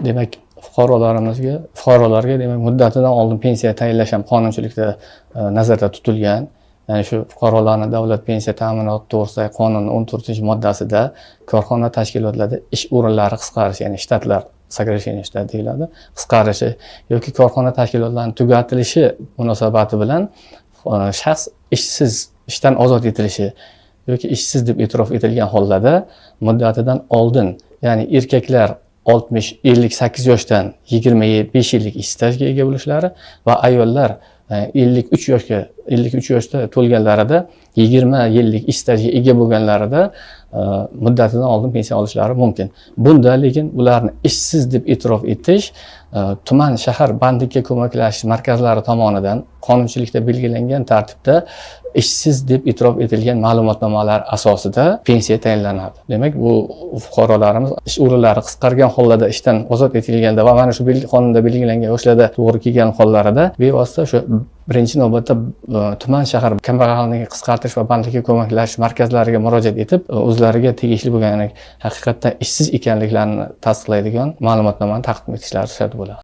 Demak, fuqarolarga demak muddatidan oldin pensiya tayinlash ham qonunchilikda nazarda tutilgan. Ya'ni shu fuqarolarning davlat pensiya ta'minoti to'g'risidagi qonunning 14-moddasida korxona tashkilotlarida ish o'rinlari qisqarishi, ya'ni shtatlar сокращение shtat deyiladi, qisqarishi yoki korxona tashkilotlarining tugatilishi munosabati bilan shaxs ishdan ozod etilishi yoki ishsiz deb e'tirof etilgan hollarda muddatidan oldin, ya'ni erkaklar 60-58 yoshdan 25 yillik ish stajiga ega bo'lishlari va ayollar 53 yoshda to'lganlarida 20 yillik ish stajiga ega bo'lganlarida muddatidan oldin pensiya olishlari mumkin. Bunda lekin ularni ishsiz deb e'tirof etish tuman shahar bandlikka ko'maklashish markazlari tomonidan qonunchilikda belgilangan tartibda ishsiz deb e'tirof etilgan ma'lumotnomalar asosida pensiya tayinlanadi. Demak, bu fuqarolarimiz ish o'rinlari qisqargan hollarda ishdan ozod etilganda va mana shu qonunda belgilangan yoshlarda to'g'ri kelgan hollarida bevosita o'sha birinchi navbatda tuman shahar kambag'allikni qisqartirish va bandlikka ko'maklashish markazlariga murojaat etib, o'zlariga tegishli bo'lgan haqiqatdan ishsiz ekanliklarini tasdiqlaydigan ma'lumotnomani taqdim etishlari shart bo'ladi.